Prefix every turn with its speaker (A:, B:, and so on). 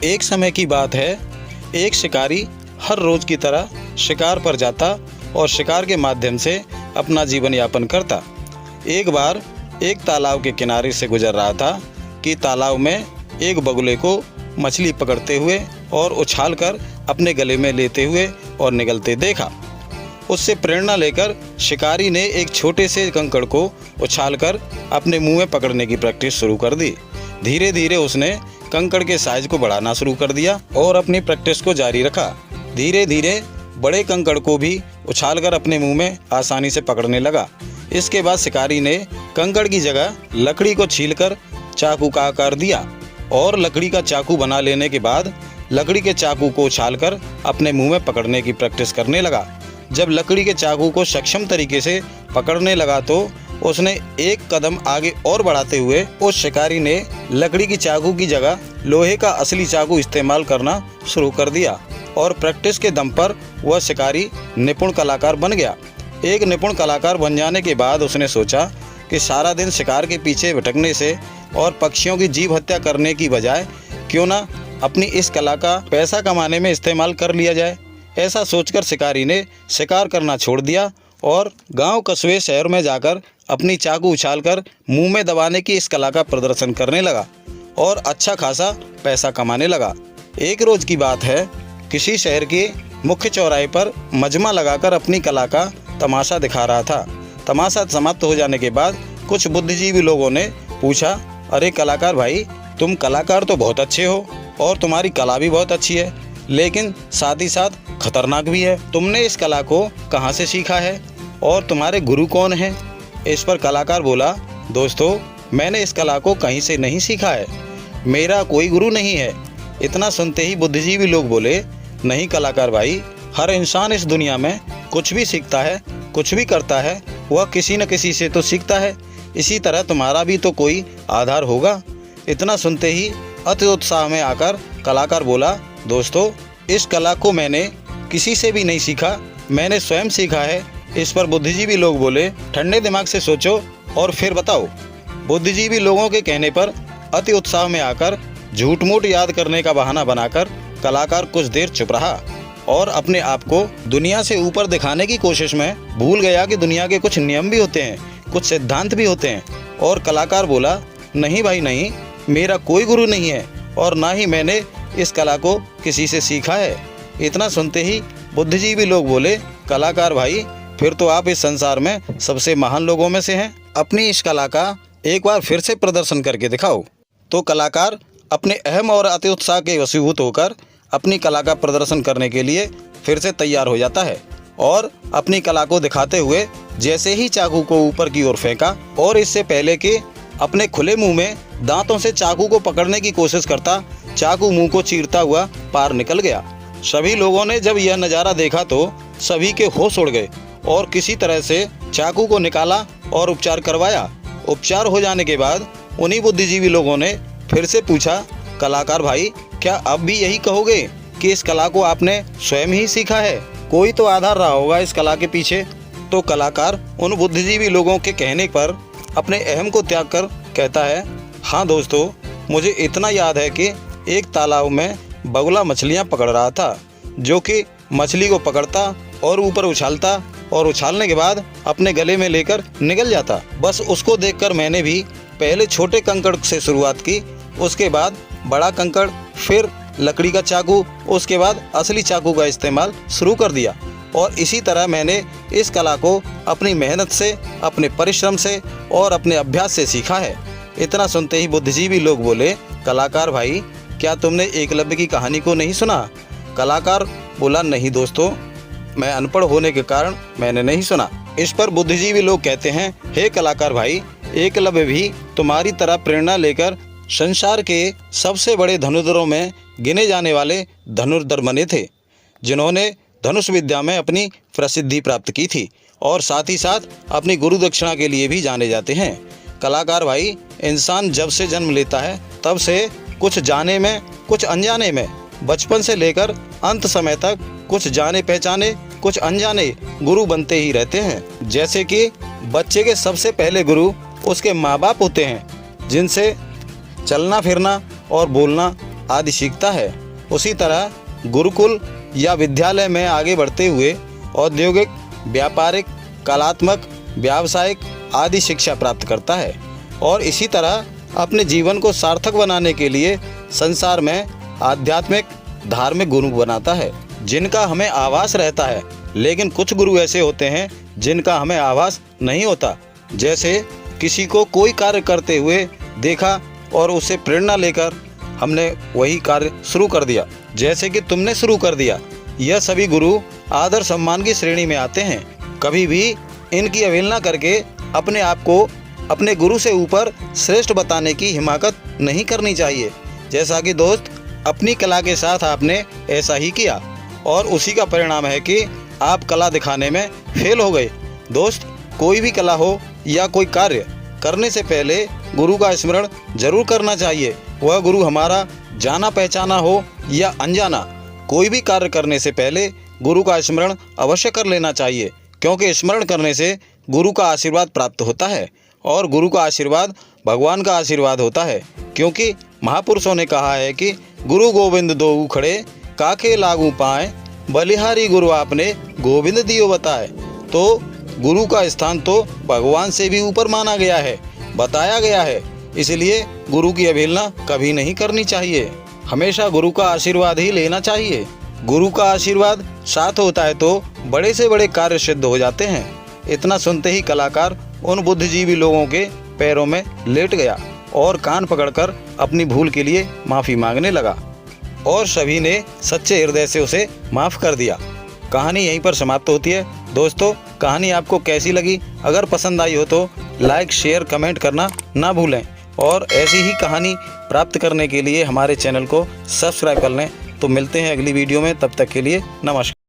A: एक समय की बात है, एक शिकारी हर रोज की तरह शिकार पर जाता और शिकार के माध्यम से अपना जीवन यापन करता। एक बार एक तालाब के किनारे से गुजर रहा था कि तालाब में एक बगुले को मछली पकड़ते हुए और उछालकर अपने गले में लेते हुए और निगलते देखा। उससे प्रेरणा लेकर शिकारी ने एक छोटे से कंकड़ को उछालकर अपने मुंह में पकड़ने की प्रैक्टिस शुरू कर दी। धीरे धीरे उसने कंकड़ के साइज को बढ़ाना शुरू कर दिया और अपनी प्रैक्टिस को जारी रखा। धीरे धीरे बड़े कंकड़ को भी उछालकर अपने मुंह में आसानी से पकड़ने लगा। इसके बाद शिकारी ने कंकड़ की जगह लकड़ी को छीलकर चाकू का आकार दिया और लकड़ी का चाकू बना लेने के बाद लकड़ी के चाकू को उछालकर अपने मुंह में पकड़ने की प्रैक्टिस करने लगा। जब लकड़ी के चाकू को सक्षम तरीके से पकड़ने लगा तो उसने एक कदम आगे और बढ़ाते हुए उस शिकारी ने लकड़ी की चाकू की जगह लोहे का असली चाकू इस्तेमाल करना शुरू कर दिया और प्रैक्टिस के दम पर वह शिकारी निपुण कलाकार बन गया। एक निपुण कलाकार बन जाने के बाद उसने सोचा कि सारा दिन शिकार के पीछे भटकने से और पक्षियों की जीव हत्या करने की बजाय क्यों ना अपनी इस कला का पैसा कमाने में इस्तेमाल कर लिया जाए। ऐसा सोचकर शिकारी ने शिकार करना छोड़ दिया और गांव कस्बे शहर में जाकर अपनी चाकू उछालकर मुंह में दबाने की इस कला का प्रदर्शन करने लगा और अच्छा खासा पैसा कमाने लगा। एक रोज की बात है, किसी शहर के मुख्य चौराहे पर मजमा लगाकर अपनी कला का तमाशा दिखा रहा था। तमाशा समाप्त हो जाने के बाद कुछ बुद्धिजीवी लोगों ने पूछा, अरे कलाकार भाई, तुम कलाकार तो बहुत अच्छे हो और तुम्हारी कला भी बहुत अच्छी है, लेकिन साथ ही साथ खतरनाक भी है। तुमने इस कला को कहाँ से सीखा है और तुम्हारे गुरु कौन हैं? इस पर कलाकार बोला, दोस्तों, मैंने इस कला को कहीं से नहीं सीखा है, मेरा कोई गुरु नहीं है। इतना सुनते ही बुद्धिजीवी लोग बोले, नहीं कलाकार भाई, हर इंसान इस दुनिया में कुछ भी सीखता है, कुछ भी करता है, वह किसी न किसी से तो सीखता है। इसी तरह तुम्हारा भी तो कोई आधार होगा। इतना सुनते ही अति उत्साह में आकर कलाकार बोला, दोस्तों, इस कला को मैंने किसी से भी नहीं सीखा, मैंने स्वयं सीखा है। इस पर बुद्धिजीवी लोग बोले, ठंडे दिमाग से सोचो और फिर बताओ। बुद्धिजीवी लोगों के कहने पर अति उत्साह में आकर झूठ मूठ याद करने का बहाना बनाकर कलाकार कुछ देर चुप रहा और अपने आप को दुनिया से ऊपर दिखाने की कोशिश में भूल गया कि दुनिया के कुछ नियम भी होते हैं, कुछ सिद्धांत भी होते हैं। और कलाकार बोला, नहीं भाई नहीं, मेरा कोई गुरु नहीं है और ना ही मैंने इस कला को किसी से सीखा है। इतना सुनते ही बुद्धिजीवी लोग बोले, कलाकार भाई, फिर तो आप इस संसार में सबसे महान लोगों में से हैं। अपनी इस कला का एक बार फिर से प्रदर्शन करके दिखाओ। तो कलाकार अपने अहम और अति उत्साह के वशीभूत होकर अपनी कला का प्रदर्शन करने के लिए फिर से तैयार हो जाता है और अपनी कला को दिखाते हुए जैसे ही चाकू को ऊपर की ओर फेंका और इससे पहले कि अपने खुले मुंह में दांतों से चाकू को पकड़ने की कोशिश करता, चाकू मुंह को चीरता हुआ पार निकल गया। सभी लोगों ने जब यह नज़ारा देखा तो सभी के होश उड़ गए और किसी तरह से चाकू को निकाला और उपचार करवाया। उपचार हो जाने के बाद उन्हीं बुद्धिजीवी लोगों ने फिर से पूछा, कलाकार भाई, क्या अब भी यही कहोगे कि इस कला को आपने स्वयं ही सीखा है? कोई तो आधार रहा होगा इस कला के पीछे। तो कलाकार उन बुद्धिजीवी लोगों के कहने पर अपने अहम को त्याग कर कहता है, हाँ दोस्तों, मुझे इतना याद है कि एक तालाब में बगुला मछलियाँ पकड़ रहा था, जो कि मछली को पकड़ता और ऊपर उछालता और उछालने के बाद अपने गले में लेकर निगल जाता। बस उसको देखकर मैंने भी पहले छोटे कंकड़ से शुरुआत की, उसके बाद बड़ा कंकड़, फिर लकड़ी का चाकू, उसके बाद असली चाकू का इस्तेमाल शुरू कर दिया। और इसी तरह मैंने इस कला को अपनी मेहनत से, अपने परिश्रम से और अपने अभ्यास से सीखा है। इतना सुनते ही बुद्धिजीवी लोग बोले, कलाकार भाई, क्या तुमने एकलव्य की कहानी को नहीं सुना? कलाकार बोला, नहीं दोस्तों, मैं अनपढ़ होने के कारण मैंने नहीं सुना। इस पर बुद्धिजीवी लोग कहते हैं, हे कलाकार भाई, एकलव्य भी तुम्हारी तरह प्रेरणा लेकर संसार के सबसे बड़े धनुर्धरों में गिने जाने वाले धनुर्धर बने थे, जिन्होंने धनुष विद्या में अपनी प्रसिद्धि प्राप्त की थी और साथ ही साथ अपनी गुरु दक्षिणा के लिए भी जाने जाते हैं। कलाकार भाई, इंसान जब से जन्म लेता है तब से कुछ जाने में, कुछ अनजाने में, बचपन से लेकर अंत समय तक कुछ जाने पहचाने, कुछ अनजाने गुरु बनते ही रहते हैं। जैसे कि बच्चे के सबसे पहले गुरु उसके माँ बाप होते हैं, जिनसे चलना फिरना और बोलना आदि सीखता है, उसी तरह गुरुकुल या विद्यालय में आगे बढ़ते हुए औद्योगिक, व्यापारिक, कलात्मक, व्यावसायिक आदि शिक्षा प्राप्त करता है और इसी तरह अपने जीवन को सार्थक बनाने के लिए संसार में आध्यात्मिक, धार्मिक गुरु बनाता है, जिनका हमें आभास रहता है। लेकिन कुछ गुरु ऐसे होते हैं जिनका हमें आभास नहीं होता। जैसे किसी को कोई कार्य करते हुए देखा और उससे प्रेरणा लेकर हमने वही कार्य शुरू कर दिया, जैसे कि तुमने शुरू कर दिया। यह सभी गुरु आदर सम्मान की श्रेणी में आते हैं। कभी भी इनकी अवहेलना करके अपने आप को अपने गुरु से ऊपर श्रेष्ठ बताने की हिमाकत नहीं करनी चाहिए। जैसा कि दोस्त, अपनी कला के साथ आपने ऐसा ही किया और उसी का परिणाम है कि आप कला दिखाने में फेल हो गए। दोस्त, कोई भी कला हो या कोई कार्य करने से पहले गुरु का स्मरण जरूर करना चाहिए। वह गुरु हमारा जाना पहचाना हो या अनजाना, कोई भी कार्य करने से पहले गुरु का स्मरण अवश्य कर लेना चाहिए, क्योंकि स्मरण करने से गुरु का आशीर्वाद प्राप्त होता है और गुरु का आशीर्वाद भगवान का आशीर्वाद होता है। क्योंकि महापुरुषों ने कहा है कि गुरु गोविंद दोऊ खड़े, काखे लागू पाए, बलिहारी गुरु आपने गोविंद दियो बताए। तो गुरु का स्थान तो भगवान से भी ऊपर माना गया है, बताया गया है। इसलिए गुरु की अवहेलना कभी नहीं करनी चाहिए, हमेशा गुरु का आशीर्वाद ही लेना चाहिए। गुरु का आशीर्वाद साथ होता है तो बड़े से बड़े कार्य सिद्ध हो जाते हैं। इतना सुनते ही कलाकार उन बुद्धिजीवी लोगों के पैरों में लेट गया और कान पकड़कर अपनी भूल के लिए माफ़ी मांगने लगा और सभी ने सच्चे हृदय से उसे माफ़ कर दिया। कहानी यहीं पर समाप्त होती है। दोस्तों, कहानी आपको कैसी लगी? अगर पसंद आई हो तो लाइक, शेयर, कमेंट करना ना भूलें और ऐसी ही कहानी प्राप्त करने के लिए हमारे चैनल को सब्सक्राइब कर लें। तो मिलते हैं अगली वीडियो में, तब तक के लिए नमस्कार।